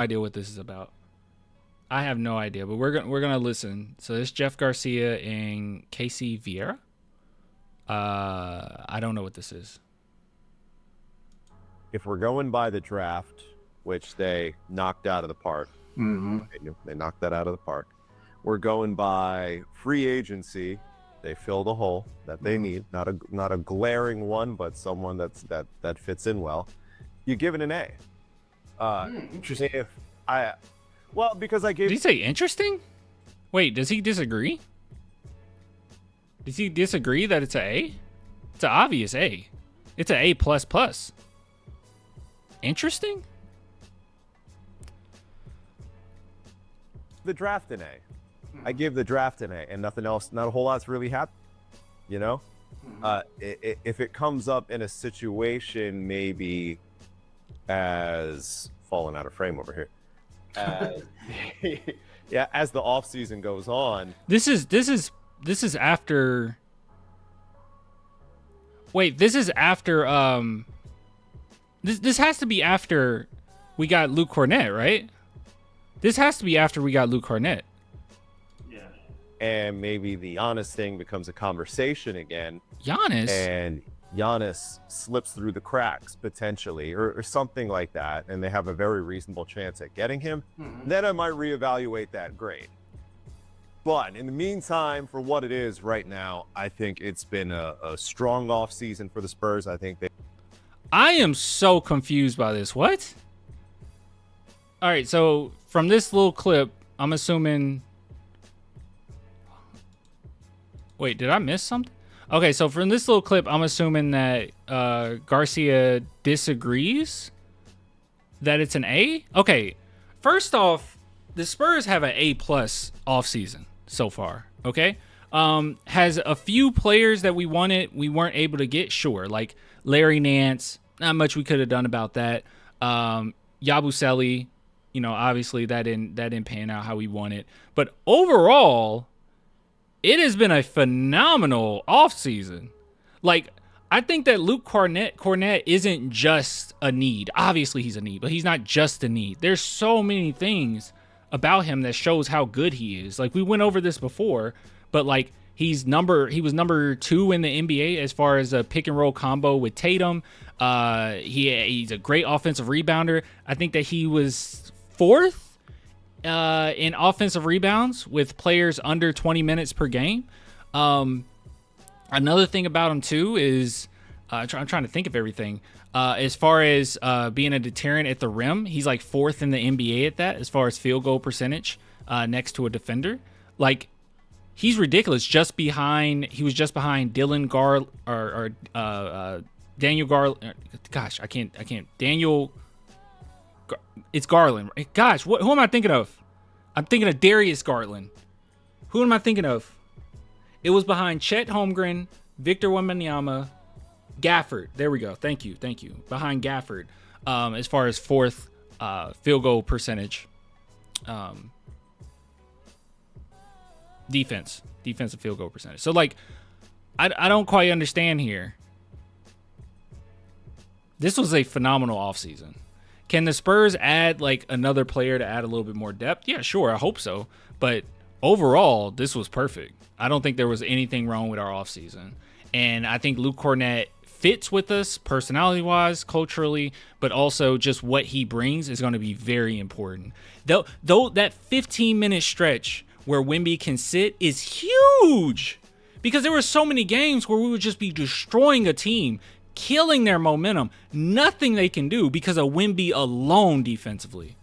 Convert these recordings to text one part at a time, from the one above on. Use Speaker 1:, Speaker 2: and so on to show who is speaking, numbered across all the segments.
Speaker 1: idea what this is about. I have no idea, but we're gonna listen. So this Jeff Garcia and Casey Vieira. I don't know what this is.
Speaker 2: If we're going by the draft, which they knocked out of the park, they knocked that out of the park. We're going by free agency. They filled a hole that they need, not a glaring one, but someone that fits in well. You give it an A.
Speaker 3: Interesting.
Speaker 2: Because I gave.
Speaker 1: Did he say interesting? Wait, does he disagree? Does he disagree that it's an A? It's an obvious A. It's an A++. Interesting?
Speaker 2: The draft an A. I gave the draft an A, and nothing else. Not a whole lot's really happened. You know, if it comes up in a situation, maybe as falling out of frame over here. Yeah, as the off season goes on.
Speaker 1: This is after. Wait, this is after. This has to be after we got Luke Cornet, right? This has to be after we got Luke Cornet.
Speaker 3: Yeah.
Speaker 2: And maybe the Giannis thing becomes a conversation again.
Speaker 1: Giannis?
Speaker 2: And Giannis slips through the cracks, potentially, or something like that, and they have a very reasonable chance at getting him. Then I might reevaluate that grade. But in the meantime, for what it is right now, I think it's been a strong offseason for the Spurs.
Speaker 1: I am so confused by this. What? All right, so from this little clip, I'm assuming... Wait, did I miss something? Okay, so from this little clip, I'm assuming that Garcia disagrees that it's an A. Okay, first off, the Spurs have an A+ offseason so far, okay? Has a few players that we wanted, we weren't able to get, sure. Like Larry Nance, not much we could have done about that. Yabusele, you know, obviously that didn't pan out how we wanted. But overall, it has been a phenomenal offseason. Like, I think that Luke Cornet isn't just a need. Obviously he's a need, but he's not just a need. There's so many things about him that shows how good he is. Like, we went over this before, but like he was number 2 in the NBA as far as a pick and roll combo with Tatum. He's a great offensive rebounder. I think that he was 4th in offensive rebounds with players under 20 minutes per game. Another thing about him too is I'm trying to think of everything. As far as being a deterrent at the rim, he's like 4th in the NBA at that, as far as field goal percentage, next to a defender. Like, he's ridiculous. He was just behind Daniel Garland. Gosh, I can't. It's Garland. Gosh, who am I thinking of? I'm thinking of Darius Garland. Who am I thinking of? It was behind Chet Holmgren, Victor Wembanyama, Gafford. There we go. Thank you. Behind Gafford, as far as 4th field goal percentage, defensive field goal percentage. So, like, I don't quite understand here. This was a phenomenal offseason. Can the Spurs add like another player to add a little bit more depth? Yeah, sure. I hope so. But overall, this was perfect. I don't think there was anything wrong with our offseason. And I think Luke Cornet fits with us personality-wise, culturally, but also just what he brings is going to be very important. Though that 15-minute stretch where Wemby can sit is huge, because there were so many games where we would just be destroying a team, killing their momentum, nothing they can do because of Wemby alone defensively,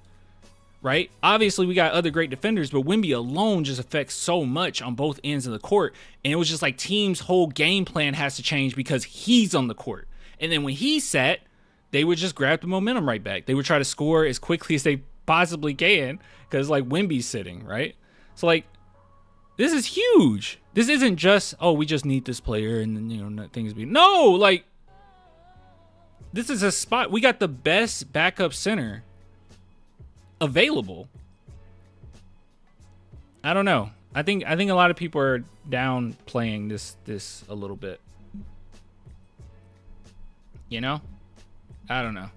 Speaker 1: right? Obviously, we got other great defenders, but Wemby alone just affects so much on both ends of the court. And it was just like teams' whole game plan has to change because he's on the court. And then when he's set, they would just grab the momentum right back. They would try to score as quickly as they possibly can because, like, Wemby's sitting, right? So, like, this is huge. This isn't just, oh, we just need this player and then, you know, things be. No, like, this is a spot. We got the best backup center available. I don't know. I think a lot of people are downplaying this a little bit. You know? I don't know.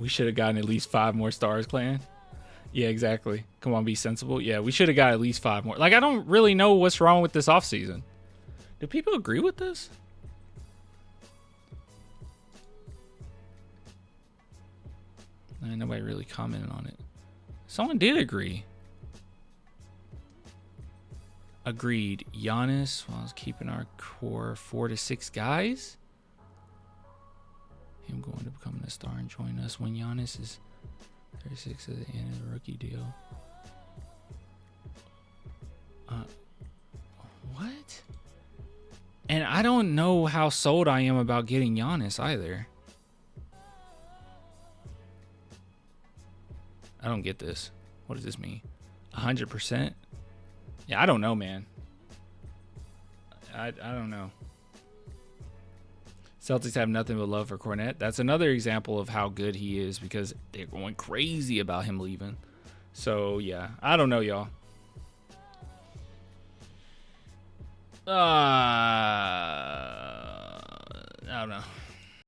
Speaker 1: We should have gotten at least 5 more stars, clan. Yeah, exactly. Come on, be sensible. Yeah, we should have got at least 5 more. Like, I don't really know what's wrong with this offseason. Do people agree with this? Nobody really commented on it. Someone did agree. Agreed. Giannis, while keeping our core 4 to 6 guys. Him going to become the star and join us when Giannis is 36 at the end of the rookie deal. What? And I don't know how sold I am about getting Giannis either. I don't get this. What does this mean? 100%? Yeah, I don't know, man. I don't know. Celtics have nothing but love for Cornet. That's another example of how good he is because they're going crazy about him leaving. So, yeah. I don't know, y'all.